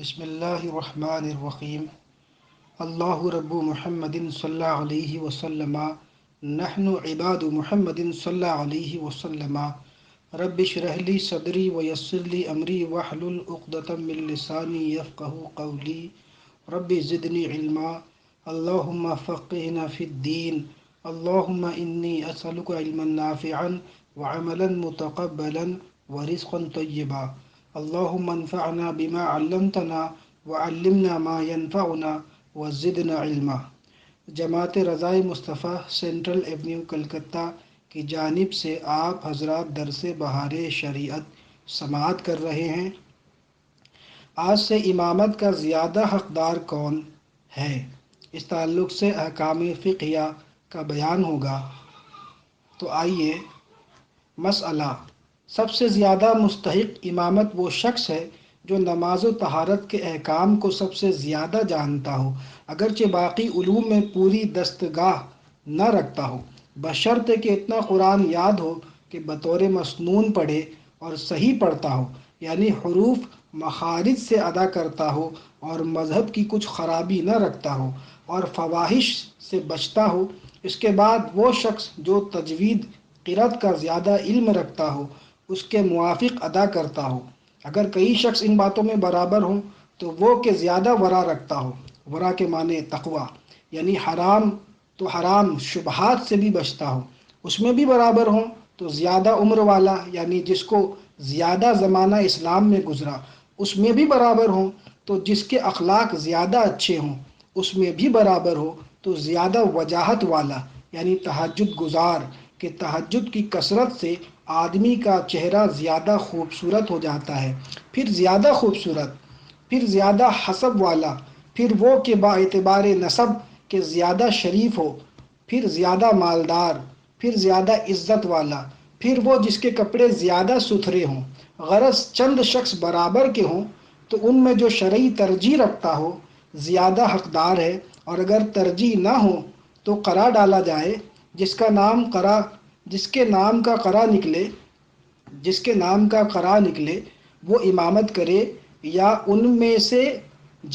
بسم اللہ الرحمن الرحیم اللہ رب محمد صلی اللہ علیہ وسلم نحن عباد محمد صلی اللہ علیہ وسلم رب اشرح لی صدری ویسر لی امری واحلل عقدۃ من لسانی یفقهوا قولی رب زدنی علما اللہم فقہنا فی الدین اللہم انی اسألک علما نافعا وعملا متقبلا ورزقا طیبا اللہم انفعنا بما علمتنا وعلمنا ما ينفعنا وزدنا علما۔ جماعت رضائے مصطفیٰ سینٹرل ایونیو کلکتہ کی جانب سے آپ حضرات درس بہار شریعت سماعت کر رہے ہیں۔ آج سے امامت کا زیادہ حقدار کون ہے، اس تعلق سے احکام فقہیہ کا بیان ہوگا۔ تو آئیے، مسئلہ: سب سے زیادہ مستحق امامت وہ شخص ہے جو نماز و طہارت کے احکام کو سب سے زیادہ جانتا ہو، اگرچہ باقی علوم میں پوری دستگاہ نہ رکھتا ہو، بشرطے کہ اتنا قرآن یاد ہو کہ بطور مسنون پڑھے اور صحیح پڑھتا ہو، یعنی حروف مخارج سے ادا کرتا ہو اور مذہب کی کچھ خرابی نہ رکھتا ہو اور فواحش سے بچتا ہو۔ اس کے بعد وہ شخص جو تجوید قرأت کا زیادہ علم رکھتا ہو، اس کے موافق ادا کرتا ہو۔ اگر کئی شخص ان باتوں میں برابر ہوں تو وہ کہ زیادہ ورع رکھتا ہو، ورع کے معنی تقوی، یعنی حرام تو حرام شبہات سے بھی بچتا ہو، اس میں بھی برابر ہوں تو زیادہ عمر والا، یعنی جس کو زیادہ زمانہ اسلام میں گزرا، اس میں بھی برابر ہوں تو جس کے اخلاق زیادہ اچھے ہوں، اس میں بھی برابر ہو تو زیادہ وجاہت والا، یعنی تہجد گزار کہ تہجد کی کثرت سے آدمی کا چہرہ زیادہ خوبصورت ہو جاتا ہے، پھر زیادہ خوبصورت، پھر زیادہ حسب والا، پھر وہ کہ با اعتبار نسب کے زیادہ شریف ہو، پھر زیادہ مالدار، پھر زیادہ عزت والا، پھر وہ جس کے کپڑے زیادہ ستھرے ہوں۔ غرض چند شخص برابر کے ہوں تو ان میں جو شرعی ترجیح رکھتا ہو زیادہ حقدار ہے، اور اگر ترجیح نہ ہو تو قرار ڈالا جائے، جس کے نام کا قرار نکلے وہ امامت کرے، یا ان میں سے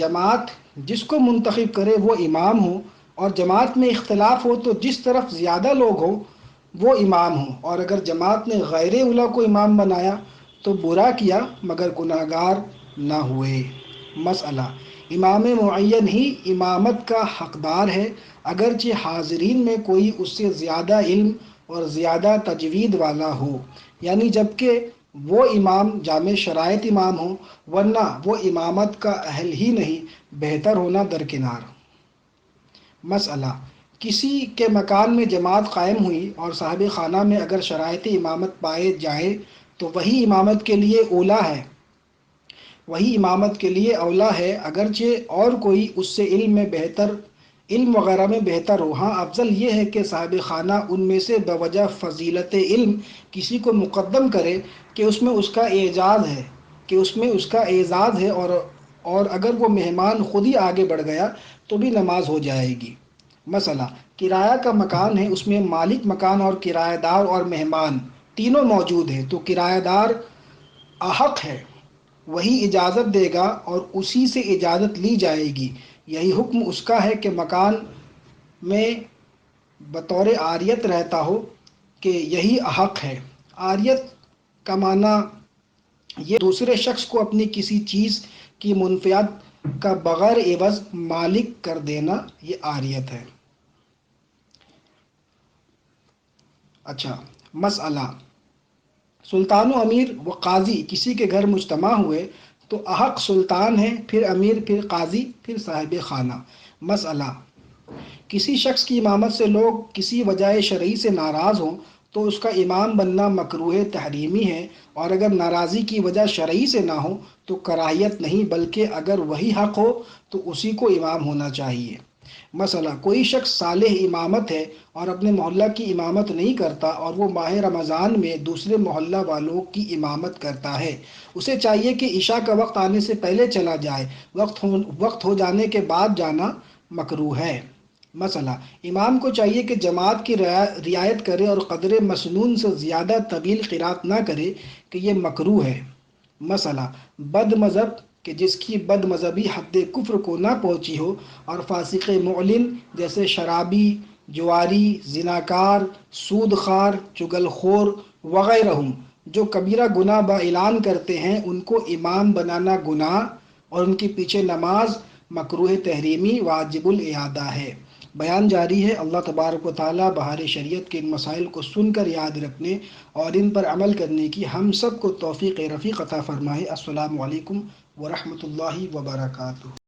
جماعت جس کو منتخب کرے وہ امام ہو، اور جماعت میں اختلاف ہو تو جس طرف زیادہ لوگ ہوں وہ امام ہوں، اور اگر جماعت نے غیر اولیٰ کو امام بنایا تو برا کیا مگر گناہگار نہ ہوئے۔ مسئلہ: امام معین ہی امامت کا حقدار ہے، اگرچہ حاضرین میں کوئی اس سے زیادہ علم اور زیادہ تجوید والا ہو، یعنی جبکہ وہ امام جامع شرائط امام ہو، ورنہ وہ امامت کا اہل ہی نہیں، بہتر ہونا درکنار۔ مسئلہ: کسی کے مکان میں جماعت قائم ہوئی اور صاحب خانہ میں اگر شرائط امامت پائے جائیں تو وہی امامت کے لیے اولیٰ ہے، اگرچہ اور کوئی اس سے علم وغیرہ میں بہتر ہو۔ ہاں، افضل یہ ہے کہ صاحب خانہ ان میں سے بوجہ فضیلت علم کسی کو مقدم کرے کہ اس میں اس کا اعزاز ہے، اور اگر وہ مہمان خود ہی آگے بڑھ گیا تو بھی نماز ہو جائے گی۔ مسئلہ: کرایہ کا مکان ہے، اس میں مالک مکان اور کرایہ دار اور مہمان تینوں موجود ہیں، تو کرایہ دار احق ہے، وہی اجازت دے گا اور اسی سے اجازت لی جائے گی۔ یہی حکم اس کا ہے کہ مکان میں بطور عاریت رہتا ہو کہ یہی احق ہے۔ عاریت کا معنی یہ دوسرے شخص کو اپنی کسی چیز کی منفعت کا بغیر عوض مالک کر دینا، یہ عاریت ہے۔ اچھا، مسئلہ: سلطان و امیر و قاضی کسی کے گھر مجتمع ہوئے تو احق سلطان ہے، پھر امیر، پھر قاضی، پھر صاحب خانہ۔ مسئلہ: کسی شخص کی امامت سے لوگ کسی وجہ شرعی سے ناراض ہوں تو اس کا امام بننا مکروہ تحریمی ہے، اور اگر ناراضی کی وجہ شرعی سے نہ ہو تو کراہیت نہیں، بلکہ اگر وہی حق ہو تو اسی کو امام ہونا چاہیے۔ مسئلہ: کوئی شخص صالح امامت ہے اور اپنے محلہ کی امامت نہیں کرتا اور وہ ماہ رمضان میں دوسرے محلہ والوں کی امامت کرتا ہے، اسے چاہیے کہ عشاء کا وقت آنے سے پہلے چلا جائے، وقت ہو جانے کے بعد جانا مکروہ ہے۔ مسئلہ: امام کو چاہیے کہ جماعت کی رعایت کرے اور قدر مسنون سے زیادہ طویل قرأت نہ کرے کہ یہ مکروہ ہے۔ مسئلہ: بد مذہب کہ جس کی بد مذہبی حد کفر کو نہ پہنچی ہو، اور فاسق معلن جیسے شرابی، جواری، زناکار، سود خار، چگل خور وغیرہ جو کبیرہ گناہ با اعلان کرتے ہیں، ان کو امام بنانا گناہ اور ان کے پیچھے نماز مکروہ تحریمی واجب الاعادہ ہے۔ بیان جاری ہے۔ اللہ تبارک و تعالیٰ بہار شریعت کے ان مسائل کو سن کر یاد رکھنے اور ان پر عمل کرنے کی ہم سب کو توفیق رفیق عطا فرمائے۔ السلام علیکم ورحمۃ اللہ وبرکاتہ۔